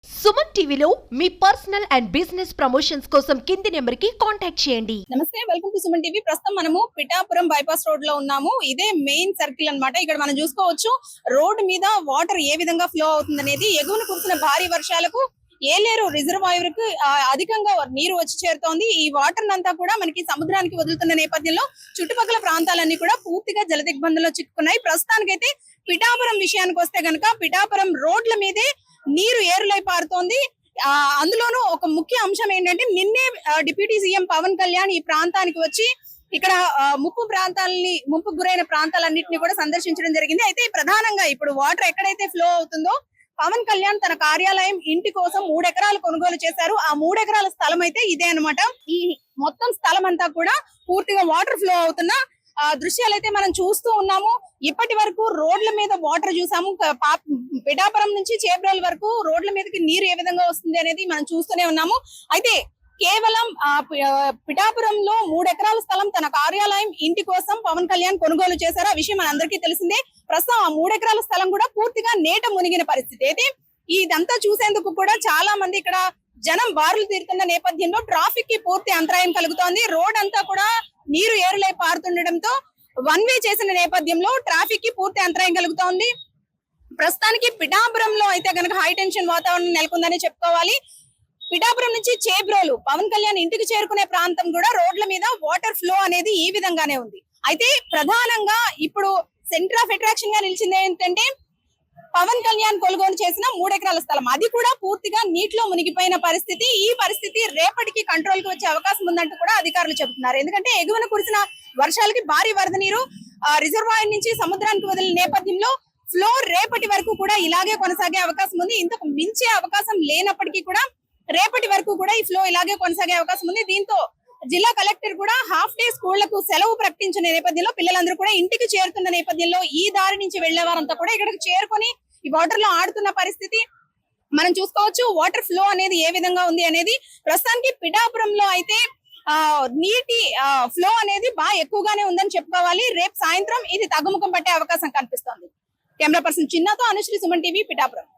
సుమన్ టీవీలో మీ personal and business promotions కోసం కింది నెంబర్ కి కాంటాక్ట్ చేయండి. నమస్తే, వెల్కమ్ టు సుమన్ టీవీ. ప్రస్తుతం మనము పిఠాపురం బైపాస్ రోడ్ లో ఉన్నాము. ఇదే మెయిన్ సర్కిల్ అన్నమాట. ఇక్కడ మనం చూసుకోవచ్చు రోడ్ మీద వాటర్ ఏ విధంగా ఫ్లో అవుతుంది అనేది. ఎగువన కురిసిన భారీ వర్షాలకు ఏలేరు రిజర్వాయర్ కు అధికంగా నీరు వచ్చి చేరుతోంది. ఈ వాటర్ అంతా కూడా మనకి సముద్రానికి వదులుతున్న నేపథ్యంలో చుట్టుపక్కల ప్రాంతాలన్నీ కూడా పూర్తిగా జల దిగ్బంధంలో చిక్కుకున్నాయి. ప్రస్తుతానికైతే పిఠాపురం విషయానికి వస్తే గనక పిఠాపురం రోడ్ల మీదే నీరు ఏరులై పారుతోంది. అందులోనూ ఒక ముఖ్య అంశం ఏంటంటే నిన్నే డిప్యూటీ సీఎం పవన్ కళ్యాణ్ ఈ ప్రాంతానికి వచ్చి ఇక్కడ ముంపు గురైన ప్రాంతాలన్నింటినీ కూడా సందర్శించడం జరిగింది. అయితే ప్రధానంగా ఇప్పుడు వాటర్ ఎక్కడైతే ఫ్లో అవుతుందో పవన్ కళ్యాణ్ తన కార్యాలయం ఇంటి కోసం 3 ఎకరాలు కొనుగోలు చేశారు. ఆ 3 ఎకరాల స్థలం అయితే ఇదే అన్నమాట. ఈ మొత్తం స్థలం అంతా కూడా పూర్తిగా వాటర్ ఫ్లో అవుతున్న దృశ్యాలు అయితే మనం చూస్తూ ఉన్నాము. ఇప్పటి వరకు రోడ్ల మీద వాటర్ చూసాము. పిఠాపురం నుంచి చేబ్రోల్ వరకు రోడ్ల మీదకి నీరు ఏ విధంగా వస్తుంది అనేది మనం చూస్తూనే ఉన్నాము. అయితే కేవలం పిఠాపురంలో 3 ఎకరాల స్థలం తన కార్యాలయం ఇంటి కోసం పవన్ కళ్యాణ్ కొనుగోలు చేశారు. ఆ విషయం మనందరికీ తెలిసిందే. ప్రస్తుతం ఆ 3 ఎకరాల స్థలం కూడా పూర్తిగా నేట మునిగిన పరిస్థితి. అయితే ఇదంతా చూసేందుకు కూడా చాలా మంది ఇక్కడ జనం బారులు తీరుతున్న నేపథ్యంలో ట్రాఫిక్ కి పూర్తి అంతరాయం కలుగుతోంది. రోడ్ అంతా కూడా నీరు ఏరులై పారుతుండటంతో వన్ వే చేసిన నేపథ్యంలో ట్రాఫిక్ కి పూర్తి అంతరాయం కలుగుతోంది. ప్రస్తుతానికి పిఠాపురంలో అయితే గనక హై టెన్షన్ వాతావరణం నెలకొందని చెప్పుకోవాలి. పిఠాపురం నుంచి చేబ్రోలు పవన్ కళ్యాణ్ ఇంటికి చేరుకునే ప్రాంతం కూడా రోడ్ల మీద వాటర్ ఫ్లో అనేది ఈ విధంగానే ఉంది. అయితే ప్రధానంగా ఇప్పుడు సెంటర్ ఆఫ్ అట్రాక్షన్ గా నిలిచింది ఏంటంటే పవన్ కళ్యాణ్ కొనుగోలు చేసిన 3 ఎకరాల స్థలం. అది కూడా పూర్తిగా నీటిలో మునిగిపోయిన పరిస్థితి. ఈ పరిస్థితి రేపటికి కంట్రోల్ కి వచ్చే అవకాశం ఉందంటూ కూడా అధికారులు చెబుతున్నారు. ఎందుకంటే ఎగువన కురిసిన వర్షాలకి భారీ వరద నీరు రిజర్వాయర్ నుంచి సముద్రానికి వదిలిన నేపథ్యంలో ఫ్లో రేపటి వరకు కూడా ఇలాగే కొనసాగే అవకాశం ఉంది. ఇంతకు మించే అవకాశం లేనప్పటికీ కూడా రేపటి వరకు కూడా ఈ ఫ్లో ఇలాగే కొనసాగే అవకాశం ఉంది. దీంతో జిల్లా కలెక్టర్ కూడా హాఫ్ డే స్కూళ్లకు సెలవు ప్రకటించిన నేపథ్యంలో పిల్లలందరూ కూడా ఇంటికి చేరుతున్న నేపథ్యంలో ఈ దారి నుంచి వెళ్లే వారంతా కూడా ఇక్కడికి చేరుకొని ఈ వాటర్ లో ఆడుతున్న పరిస్థితి మనం చూసుకోవచ్చు. వాటర్ ఫ్లో అనేది ఏ విధంగా ఉంది అనేది. ప్రస్తుతానికి పిఠాపురంలో అయితే నీటి ఫ్లో అనేది బాగా ఎక్కువగానే ఉందని చెప్పుకోవాలి. రేపు సాయంత్రం ఇది తగ్గుముఖం పట్టే అవకాశం కనిపిస్తోంది. కెమెరా పర్సన్ చిన్నతో అనుశ్రీ, సుమన్ టీవీ, పిఠాపురం.